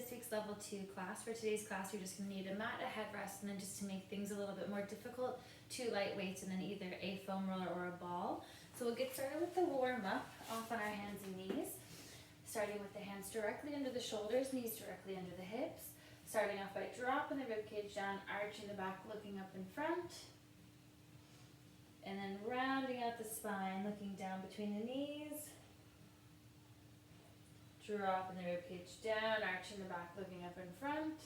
this week's level 2 class. For today's class, you're just going to need a mat, a headrest, and then just to make things a little bit more difficult, 2 light weights and then either a foam roller or a ball. So we'll get started with the warm up, off on our hands and knees, starting with the hands directly under the shoulders, knees directly under the hips, starting off by dropping the ribcage down, arching the back, looking up in front, and then rounding out the spine, looking down between the knees, dropping the ribcage down, arching the back, looking up in front,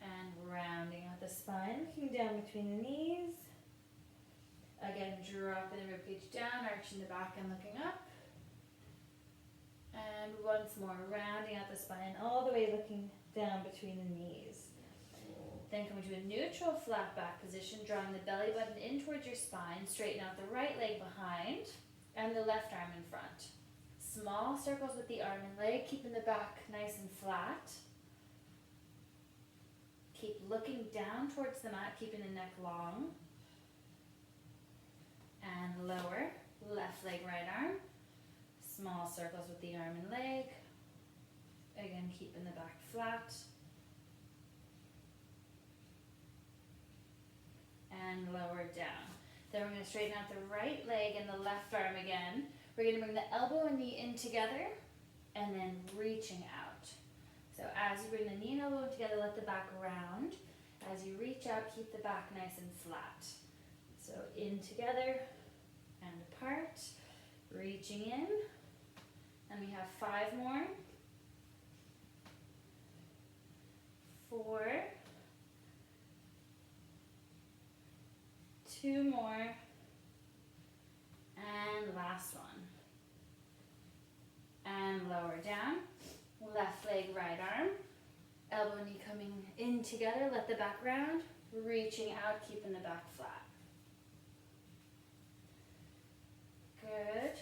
and rounding out the spine, looking down between the knees. Again, dropping the ribcage down, arching the back and looking up. And once more, rounding out the spine all the way, looking down between the knees. Then come into a neutral flat back position, drawing the belly button in towards your spine. Straighten out the right leg behind and the left arm in front. Small circles with the arm and leg, keeping the back nice and flat. Keep looking down towards the mat, keeping the neck long. And lower, left leg, right arm. Small circles with the arm and leg. Again, keeping the back flat. And lower down. Then we're going to straighten out the right leg and the left arm again. We're going to bring the elbow and knee in together and then reaching out. So as you bring the knee and elbow together, let the back round. As you reach out, keep the back nice and flat. So in together and apart, reaching in. And we have 5 more. 4. 2 more. And last one. And lower down. Left leg, right arm. Elbow and knee coming in together. Let the back round. Reaching out, keeping the back flat. Good.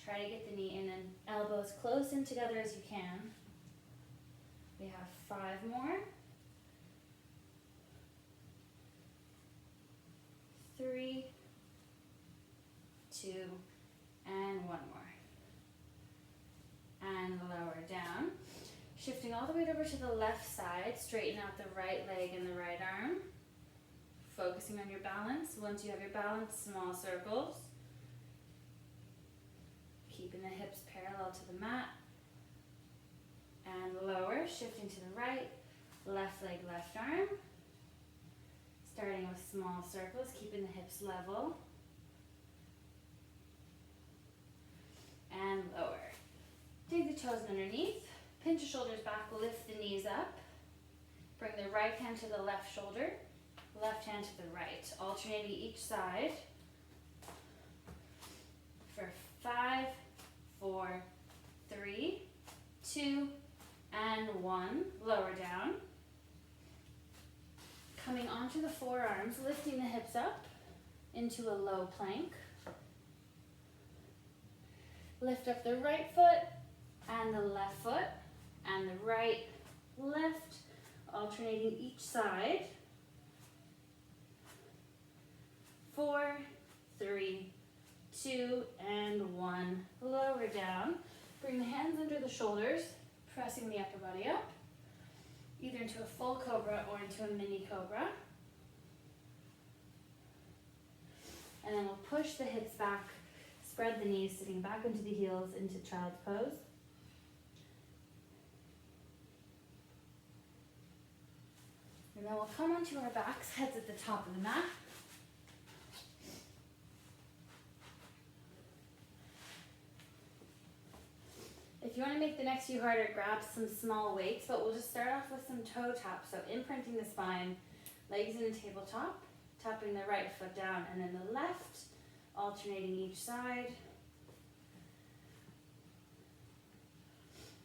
Try to get the knee in and elbows close in together as you can. We have 5 more. 3, 2, and 1 more. And lower down. Shifting all the way over to the left side, straighten out the right leg and the right arm. Focusing on your balance. Once you have your balance, small circles. Keeping the hips parallel to the mat. And lower, shifting to the right, left leg, left arm. Starting with small circles, keeping the hips level. And lower. Dig the toes underneath. Pinch the shoulders back, lift the knees up. Bring the right hand to the left shoulder, left hand to the right, alternating each side. For 5, 4, 3, 2, and 1. Lower down. Coming onto the forearms, lifting the hips up into a low plank. Lift up the right foot and the left foot and the right, left, alternating each side. 4, 3, 2, and 1. Lower down. Bring the hands under the shoulders, pressing the upper body up, either into a full cobra or into a mini cobra. And then we'll push the hips back, spread the knees, sitting back into the heels into child's pose. And then we'll come onto our backs, heads at the top of the mat. If you want to make the next few harder, grab some small weights, but we'll just start off with some toe taps. So imprinting the spine, legs in a tabletop, tapping the right foot down and then the left, alternating each side.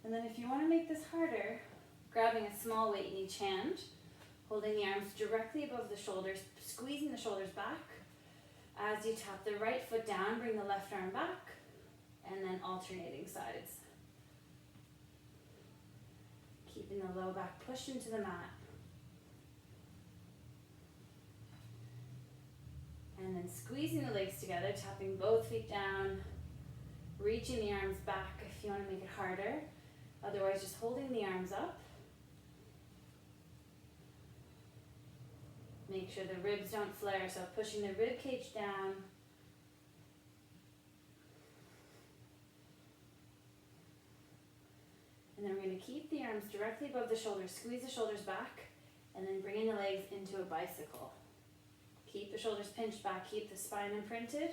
And then if you want to make this harder, grabbing a small weight in each hand, holding the arms directly above the shoulders, squeezing the shoulders back. As you tap the right foot down, bring the left arm back, and then alternating sides. Keeping the low back pushed into the mat. And then squeezing the legs together, tapping both feet down, reaching the arms back if you want to make it harder. Otherwise, just holding the arms up. Make sure the ribs don't flare, so pushing the rib cage down. And then we're going to keep the arms directly above the shoulders. Squeeze the shoulders back, and then bringing the legs into a bicycle. Keep the shoulders pinched back, keep the spine imprinted.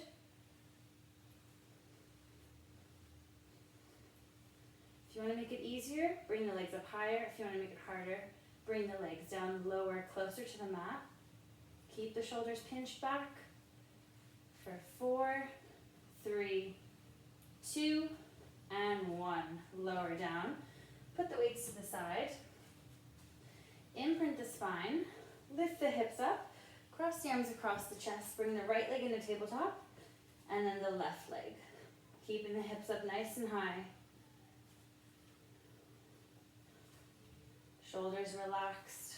If you want to make it easier, bring the legs up higher. If you want to make it harder, bring the legs down lower, closer to the mat. Keep the shoulders pinched back for 4, 3, 2, and 1. Lower down. Put the weights to the side. Imprint the spine. Lift the hips up. Cross the arms across the chest. Bring the right leg into tabletop. And then the left leg. Keeping the hips up nice and high. Shoulders relaxed.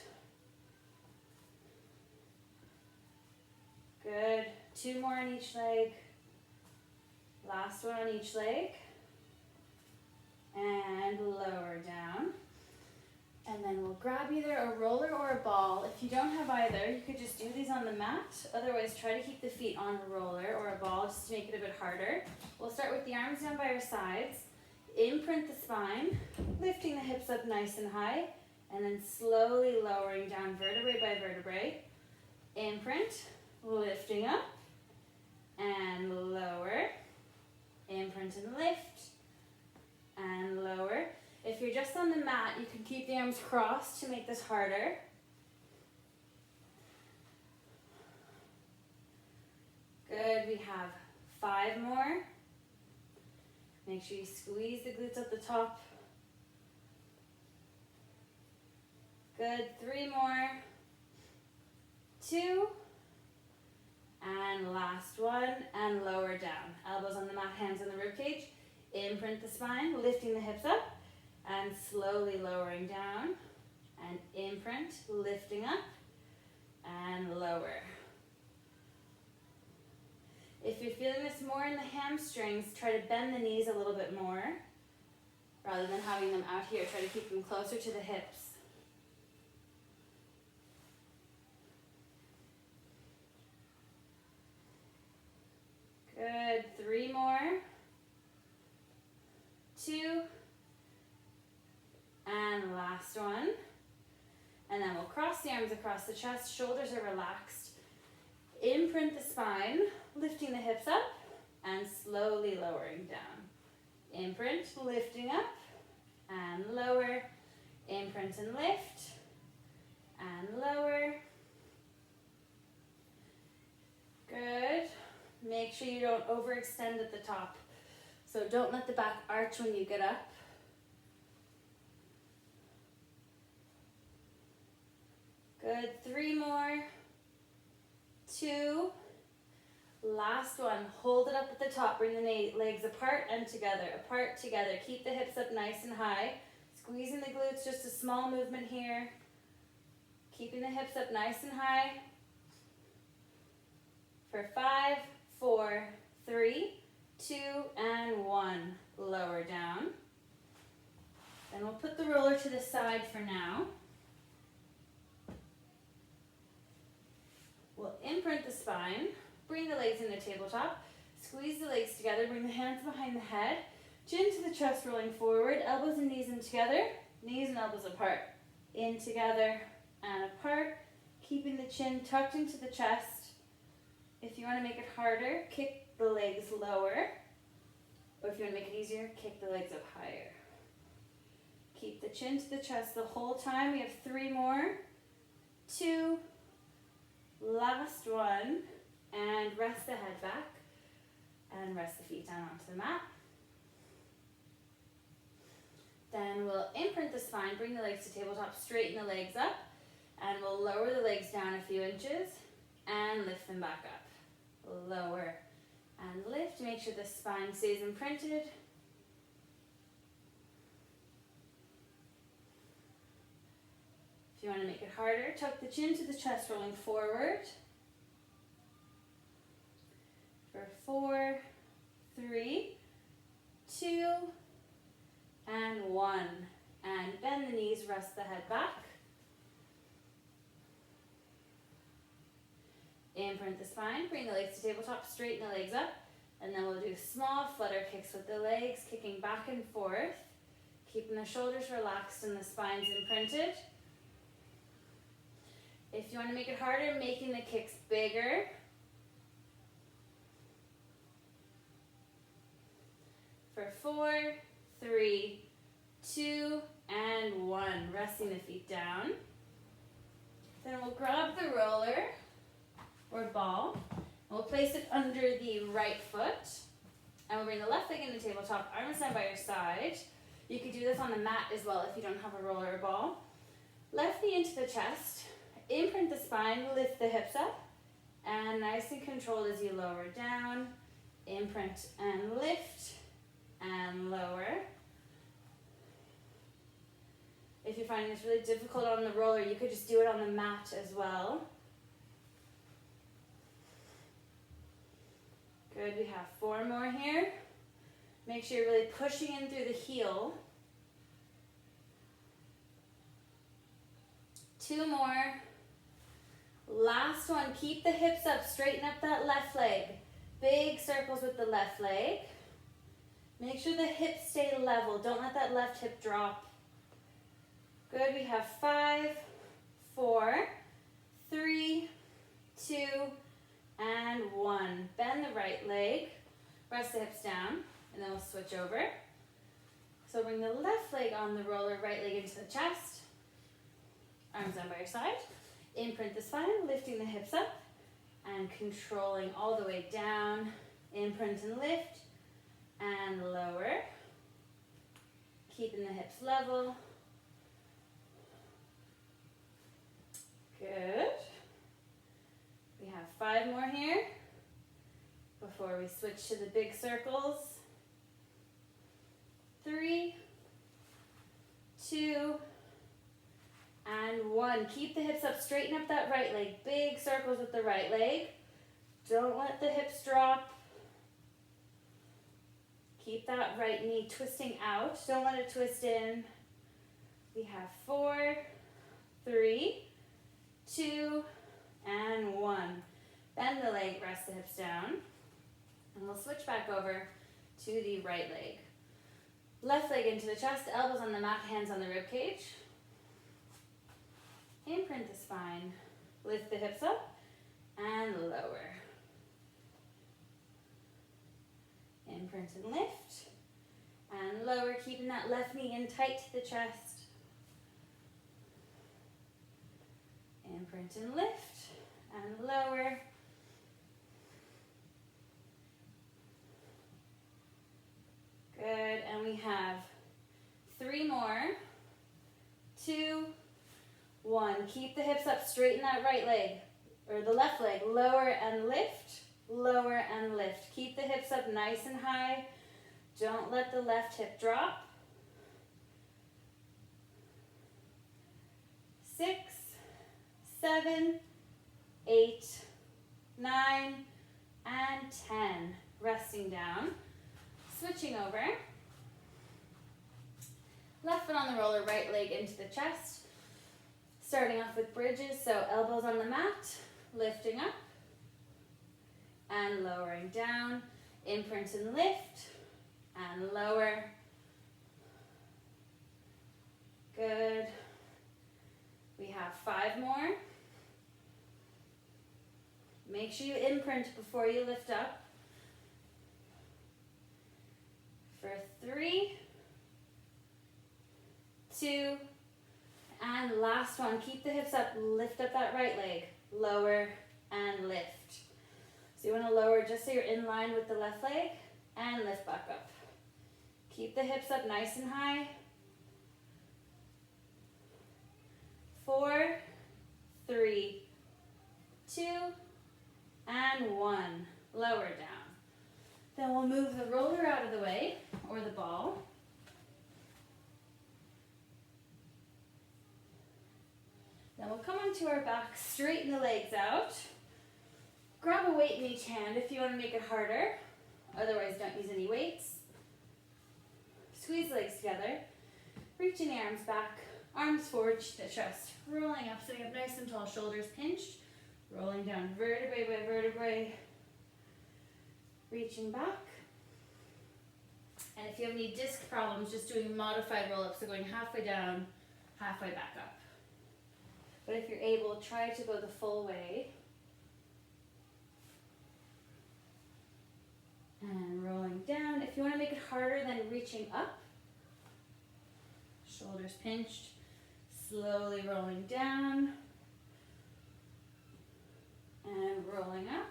Good. 2 more on each leg. Last one on each leg. And lower down. And then we'll grab either a roller or a ball. If you don't have either, you could just do these on the mat. Otherwise, try to keep the feet on a roller or a ball just to make it a bit harder. We'll start with the arms down by our sides. Imprint the spine, lifting the hips up nice and high, and then slowly lowering down vertebrae by vertebrae. Imprint, lifting up, and lower. Imprint and lift, and lower. If you're just on the mat, you can keep the arms crossed to make this harder. Good, we have 5 more. Make sure you squeeze the glutes at the top. Good, 3 more. 2. And last one, and lower down. Elbows on the mat, hands on the rib cage. Imprint the spine, lifting the hips up, and slowly lowering down. And imprint, lifting up, and lower. If you're feeling this more in the hamstrings, try to bend the knees a little bit more, rather than having them out here. Try to keep them closer to the hips. Good, 3 more. 2. And last one. And then we'll cross the arms across the chest, shoulders are relaxed. Imprint the spine, lifting the hips up, and slowly lowering down. Imprint, lifting up, and lower. Imprint and lift, and lower. Good. Make sure you don't overextend at the top. So don't let the back arch when you get up. Good, 3 more. 2. Last one, hold it up at the top. Bring the legs apart and together, apart, together. Keep the hips up nice and high. Squeezing the glutes, just a small movement here. Keeping the hips up nice and high. For 5, 4, 3, 2, and 1. Lower down. Then we'll put the roller to the side for now. We'll imprint the spine, bring the legs into tabletop, squeeze the legs together, bring the hands behind the head, chin to the chest rolling forward, elbows and knees in together, knees and elbows apart, in together and apart, keeping the chin tucked into the chest. If you want to make it harder, kick the legs lower, or if you want to make it easier, kick the legs up higher. Keep the chin to the chest the whole time. We have 3 more, 2, last one, and rest the head back, and rest the feet down onto the mat. Then we'll imprint the spine, bring the legs to tabletop, straighten the legs up, and we'll lower the legs down a few inches, and lift them back up. Lower and lift, make sure the spine stays imprinted. If you want to make it harder, tuck the chin to the chest, rolling forward. For 4, 3, 2, and 1. And bend the knees, rest the head back. Imprint the spine, bring the legs to tabletop, straighten the legs up, and then we'll do small flutter kicks with the legs, kicking back and forth, keeping the shoulders relaxed and the spines imprinted. If you want to make it harder, making the kicks bigger. For 4, 3, 2, and 1. Resting the feet down. Then we'll grab the roller or ball. We'll place it under the right foot. And we'll bring the left leg into tabletop, arms down by your side. You could do this on the mat as well if you don't have a roller or ball. Left knee into the chest. Imprint the spine, lift the hips up. And nice and controlled as you lower down. Imprint and lift and lower. If you're finding this really difficult on the roller, you could just do it on the mat as well. Good, we have 4 more here. Make sure you're really pushing in through the heel. 2 more. Last one, keep the hips up, straighten up that left leg. Big circles with the left leg. Make sure the hips stay level. Don't let that left hip drop. Good, we have 5, 4, 3, 2, and 1. Bend the right leg, rest the hips down, and then we'll switch over. So bring the left leg on the roller, right leg into the chest. Arms down by your side. Imprint the spine, lifting the hips up, and controlling all the way down. Imprint and lift, and lower. Keeping the hips level. Good. We have 5 more here before we switch to the big circles. 3, 2, and 1. Keep the hips up, straighten up that right leg. Big circles with the right leg. Don't let the hips drop. Keep that right knee twisting out. Don't let it twist in. We have 4, 3, 2, and 1. Bend the leg, rest the hips down. And we'll switch back over to the right leg. Left leg into the chest, elbows on the mat, hands on the rib cage. Imprint the spine. Lift the hips up and lower. Imprint and lift. And lower, keeping that left knee in tight to the chest. Imprint and lift, and lower. Good, and we have 3 more. 2, 1. Keep the hips up, straighten that right leg, or the left leg. Lower and lift, lower and lift. Keep the hips up nice and high. Don't let the left hip drop. 6, 7, 8, 9, and 10. Resting down. Switching over. Left foot on the roller, right leg into the chest. Starting off with bridges, so elbows on the mat, lifting up and lowering down. Imprint and lift and lower. Good. We have 5 more. Make sure you imprint before you lift up. For 3, 2, and last one. Keep the hips up, lift up that right leg. Lower and lift. So you want to lower just so you're in line with the left leg and lift back up. Keep the hips up nice and high. 4, 3, 2, and 1. Lower down. Then we'll move the roller out of the way, or the ball. Then we'll come onto our back, straighten the legs out. Grab a weight in each hand if you want to make it harder. Otherwise, don't use any weights. Squeeze the legs together. Reaching the arms back. Arms forward, chin to chest. Rolling up, sitting up nice and tall. Shoulders pinched. Rolling down vertebrae by vertebrae. Reaching back. And if you have any disc problems, just doing modified roll-ups, so going halfway down, halfway back up. But if you're able, try to go the full way. And rolling down. If you want to make it harder than reaching up, shoulders pinched, slowly rolling down, and rolling up.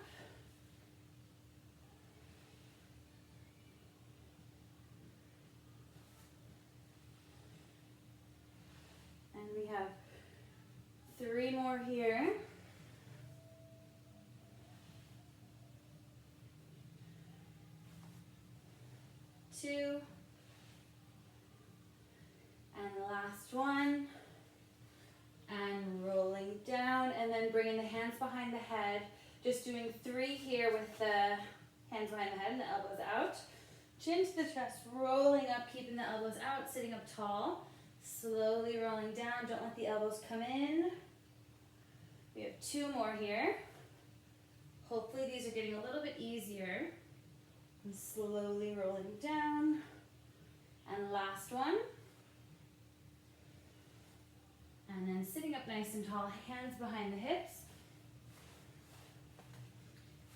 And we have 3 more here. 2. And the last one. And rolling down, and then bringing the hands behind the head. Just doing 3 here with the hands behind the head and the elbows out. Chin to the chest, rolling up, keeping the elbows out, sitting up tall. Slowly rolling down, don't let the elbows come in. We have 2 more here. Hopefully these are getting a little bit easier. And slowly rolling down. And last one. And then sitting up nice and tall, hands behind the hips.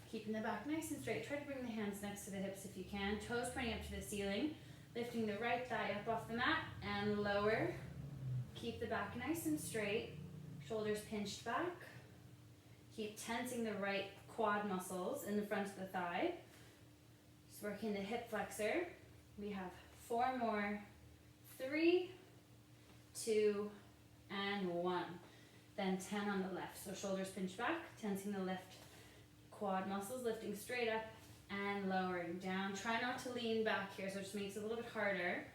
Keeping the back nice and straight. Try to bring the hands next to the hips if you can. Toes pointing up to the ceiling. Lifting the right thigh up off the mat and lower. Keep the back nice and straight. Shoulders pinched back. Keep tensing the right quad muscles in the front of the thigh. Just working the hip flexor. We have 4 more. 3, 2, and 1. Then 10 on the left. So shoulders pinched back, tensing the left quad muscles, lifting straight up and lowering down. Try not to lean back here, so it just makes it a little bit harder.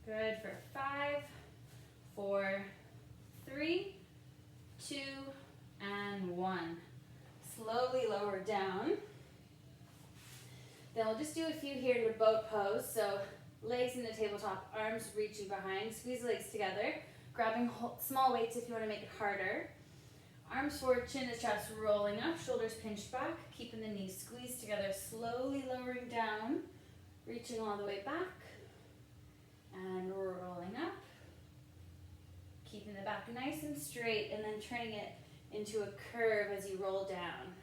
Good for 5, 4, 3, 2, and 1. Slowly lower down. Then we'll just do a few here in the boat pose. So legs in the tabletop, arms reaching behind, squeeze the legs together, grabbing small weights if you want to make it harder. Arms forward, chin to chest, rolling up, shoulders pinched back, keeping the knees squeezed together, slowly lowering down, reaching all the way back, and rolling up. Keeping the back nice and straight, and then turning it into a curve as you roll down.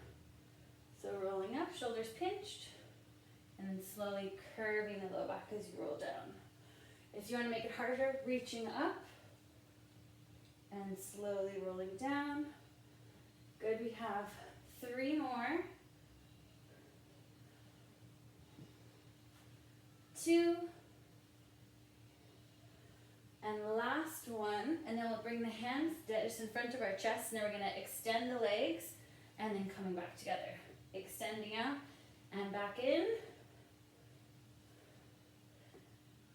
So rolling up, shoulders pinched, and then slowly curving the low back as you roll down. If you want to make it harder, reaching up, and slowly rolling down. Good, we have 3 more. 2. And last one, and then we'll bring the hands just in front of our chest, and then we're going to extend the legs, and then coming back together. Extending out, and back in.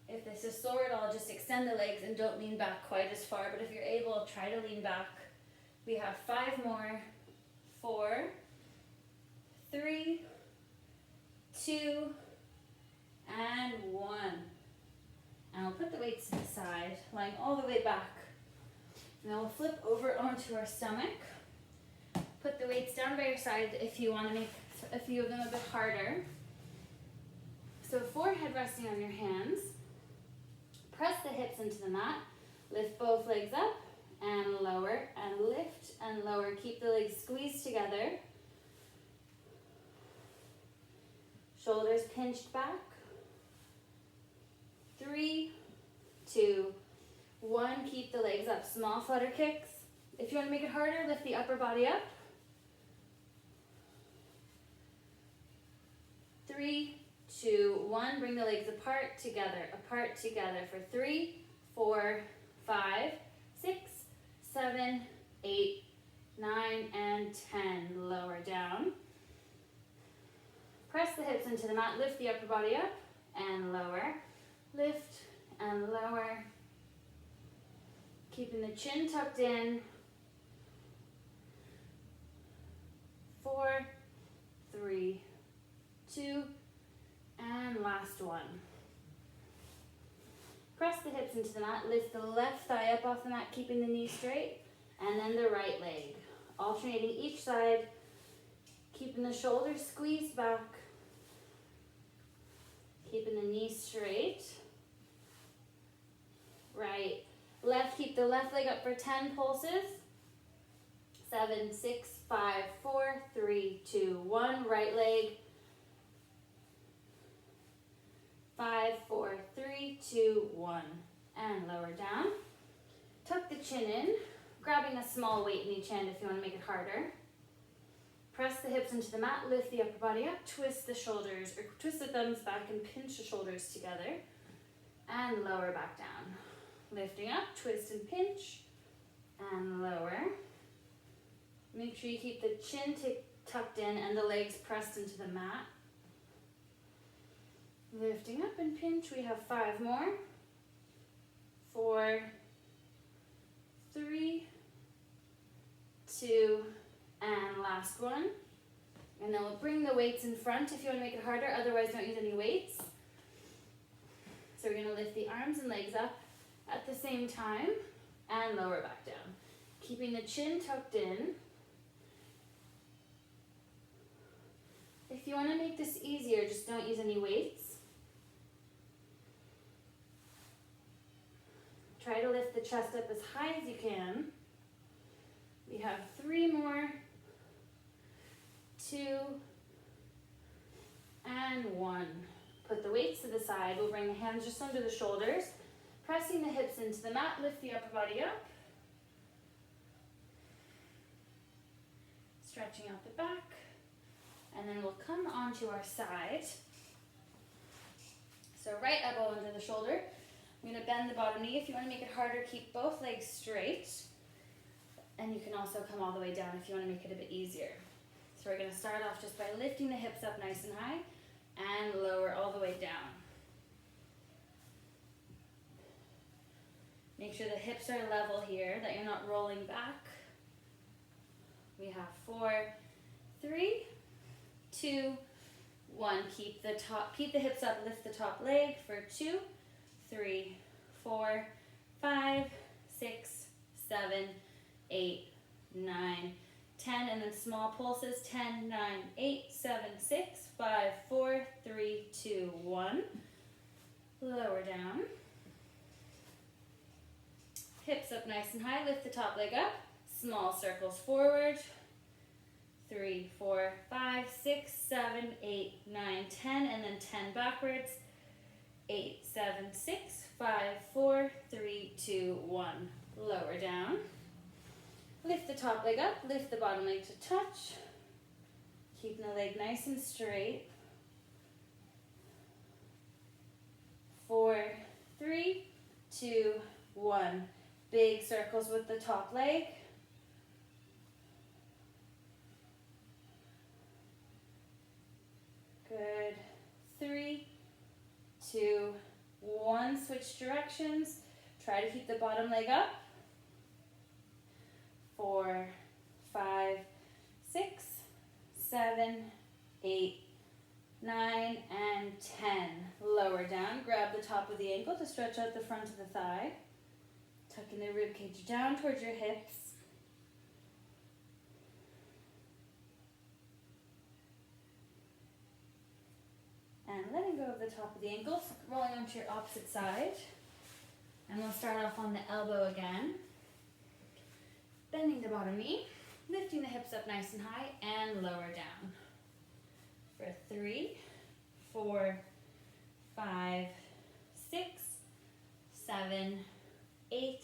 If this is sore at all, just extend the legs and don't lean back quite as far, but if you're able, try to lean back. We have 5 more. 4, 3, 2, and 1. And we'll put the weights to the side, lying all the way back. Now we'll flip over onto our stomach. Put the weights down by your side if you want to make a few of them a bit harder. So forehead resting on your hands. Press the hips into the mat. Lift both legs up and lower, and lift and lower. Keep the legs squeezed together. Shoulders pinched back. 3, 2, 1. Keep the legs up. Small flutter kicks. If you want to make it harder, lift the upper body up. 3, 2, 1. Bring the legs apart, together, for 3, 4, 5, 6, 7, 8, 9, and 10. Lower down. Press the hips into the mat, lift the upper body up, and lower. Lift and lower. Keeping the chin tucked in. 4, 3, 2, and last one. Press the hips into the mat, lift the left thigh up off the mat, keeping the knee straight, and then the right leg. Alternating each side, keeping the shoulders squeezed back, keeping the knee straight. Right, left, keep the left leg up for 10 pulses. 7, 6, 5, 4, 3, 2, 1. Right leg. 5, 4, 3, 2, 1. And lower down. Tuck the chin in, grabbing a small weight in each hand if you want to make it harder. Press the hips into the mat, lift the upper body up, twist the shoulders, or twist the thumbs back and pinch the shoulders together. And lower back down. Lifting up, twist and pinch, and lower. Make sure you keep the chin tucked in and the legs pressed into the mat. Lifting up and pinch. We have 5 more. 4, 3, 2, and last one. And then we'll bring the weights in front if you want to make it harder. Otherwise, don't use any weights. So we're going to lift the arms and legs up at the same time and lower back down. Keeping the chin tucked in. If you want to make this easier, just don't use any weights. Try to lift the chest up as high as you can. We have 3 more. 2, and 1. Put the weights to the side. We'll bring the hands just under the shoulders. Pressing the hips into the mat, lift the upper body up. Stretching out the back. And then we'll come onto our side. So right elbow under the shoulder. I'm going to bend the bottom knee. If you want to make it harder, keep both legs straight. And you can also come all the way down if you want to make it a bit easier. So we're going to start off just by lifting the hips up nice and high and lower all the way down. Make sure the hips are level here, that you're not rolling back. We have 4, 3, 2, 1. Keep the hips up, lift the top leg for 2, 3, 4, 5, 6, 7, 8, 9, 10, and then small pulses. 10, 9, 8, 7, 6, 5, 4, 3, 2, 1. Lower down. Hips up nice and high, lift the top leg up. Small circles forward. 3, 4, 5, 6, 7, 8, 9, 10, and then 10 backwards. 8, 7, 6, 5, 4, 3, 2, 1. Lower down. Lift the top leg up, lift the bottom leg to touch. Keeping the leg nice and straight. 4, 3, 2, 1. Big circles with the top leg. Good. 3, 2, 1. Switch directions. Try to keep the bottom leg up. 4, 5, 6, 7, 8, 9, and 10. Lower down. Grab the top of the ankle to stretch out the front of the thigh. Tucking the rib cage down towards your hips. And letting go of the top of the ankles, rolling onto your opposite side. And we'll start off on the elbow again. Bending the bottom knee, lifting the hips up nice and high, and lower down. For 3, 4, 5, 6, 7, 8,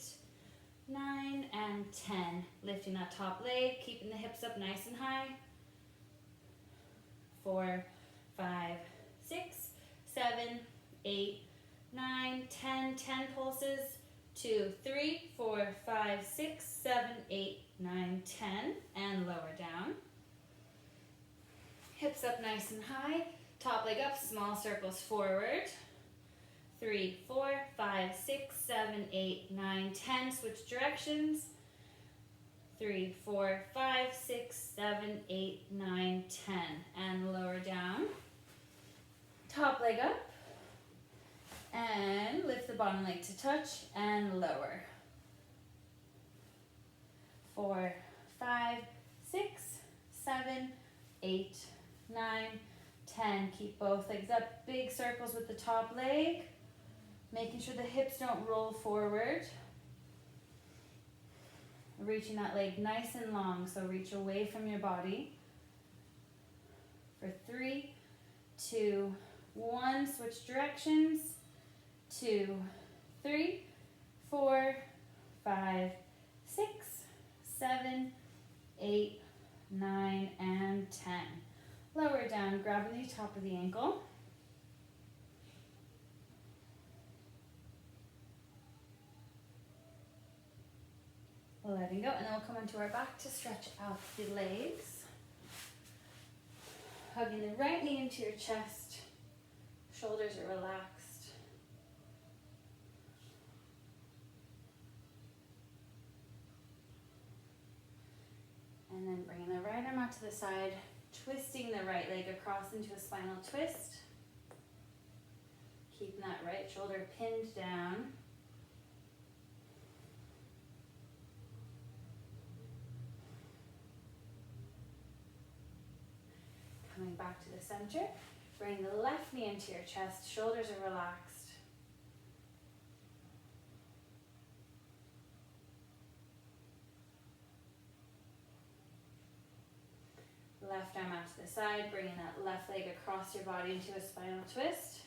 9, and 10. Lifting that top leg, keeping the hips up nice and high. 4, 5, 6, 7, 8, 9, 10. 10 pulses. 2, 3, 4, 5, 6, 7, 8, 9, 10. And lower down. Hips up nice and high. Top leg up, small circles forward. 3, 4, 5, 6, 7, 8, 9, 10. Switch directions. 3, 4, 5, 6, 7, 8, 9, 10. And lower down. leg up and lift the bottom leg to touch and lower. 4, 5, 6, 7, 8, 9, 10. Keep both legs up. Big circles with the top leg. Making sure the hips don't roll forward. Reaching that leg nice and long, so reach away from your body. For 3, 2, 1. Switch directions. 2, 3, 4, 5, 6, 7, 8, 9, and 10. Lower down, grabbing the top of the ankle. Letting go, and then we'll come onto our back to stretch out the legs. Hugging the right knee into your chest. Shoulders are relaxed. And then bringing the right arm out to the side, twisting the right leg across into a spinal twist. Keeping that right shoulder pinned down. Coming back to the center, bring the left knee into your chest, shoulders are relaxed. Left arm out to the side, bringing that left leg across your body into a spinal twist.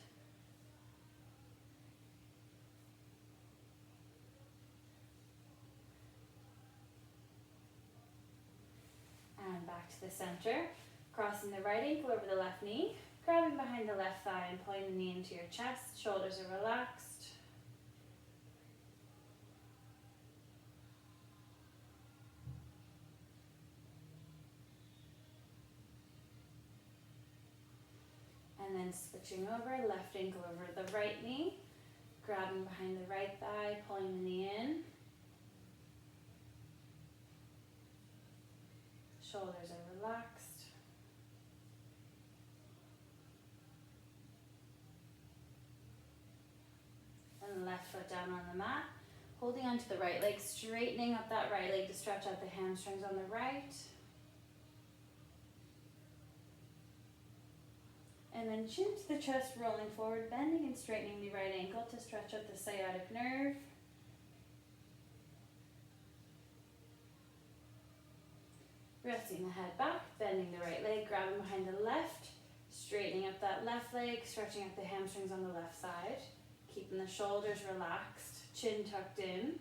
And back to the center. Crossing the right ankle over the left knee, grabbing behind the left thigh and pulling the knee into your chest. Shoulders are relaxed. And then switching over, left ankle over the right knee, grabbing behind the right thigh, pulling the knee in. Shoulders are relaxed. And left foot down on the mat, holding onto the right leg, straightening up that right leg to stretch out the hamstrings on the right. And then chin to the chest, rolling forward, bending and straightening the right ankle to stretch out the sciatic nerve. Resting the head back, bending the right leg, grabbing behind the left, straightening up that left leg, stretching out the hamstrings on the left side. Keeping the shoulders relaxed, chin tucked in.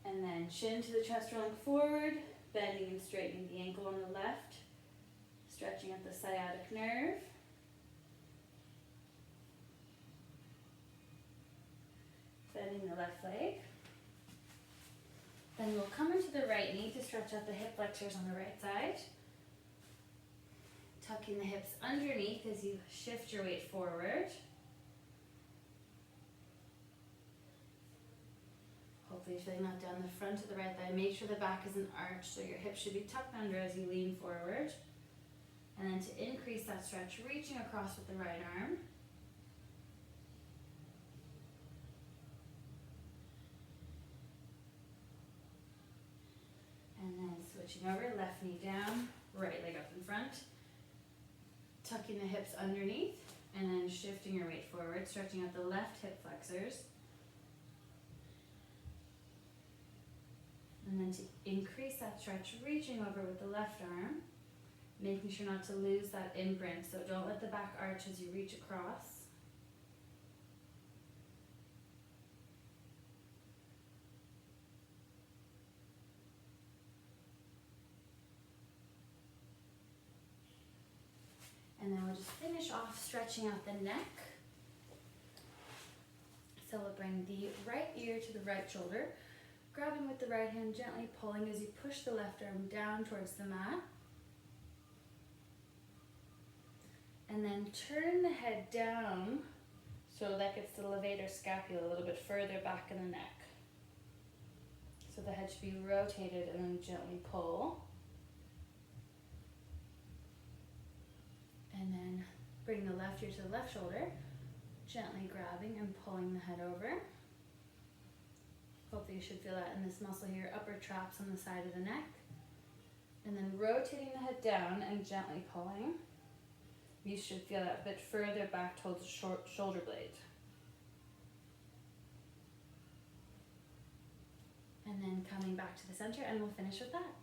And then chin to the chest, rolling forward, bending and straightening the ankle on the left, stretching out the sciatic nerve. Bending the left leg. Then we'll come into the right knee to stretch out the hip flexors on the right side. Tucking the hips underneath as you shift your weight forward. Hopefully feeling that down the front of the right thigh. Make sure the back isn't arched, so your hips should be tucked under as you lean forward. And then to increase that stretch, reaching across with the right arm. And then switching over, left knee down, right leg up in front. Tucking the hips underneath, and then shifting your weight forward, stretching out the left hip flexors. And then to increase that stretch, reaching over with the left arm, making sure not to lose that imprint, so don't let the back arch as you reach across. And then we'll just finish off stretching out the neck. So we'll bring the right ear to the right shoulder, grabbing with the right hand, gently pulling as you push the left arm down towards the mat. And then turn the head down so that gets the levator scapula a little bit further back in the neck. So the head should be rotated and then gently pull. left ear to the left shoulder, gently grabbing and pulling the head over. Hopefully you should feel that in this muscle here, upper traps on the side of the neck. And then rotating the head down and gently pulling. You should feel that a bit further back towards the shoulder blade. And then coming back to the center, and we'll finish with that.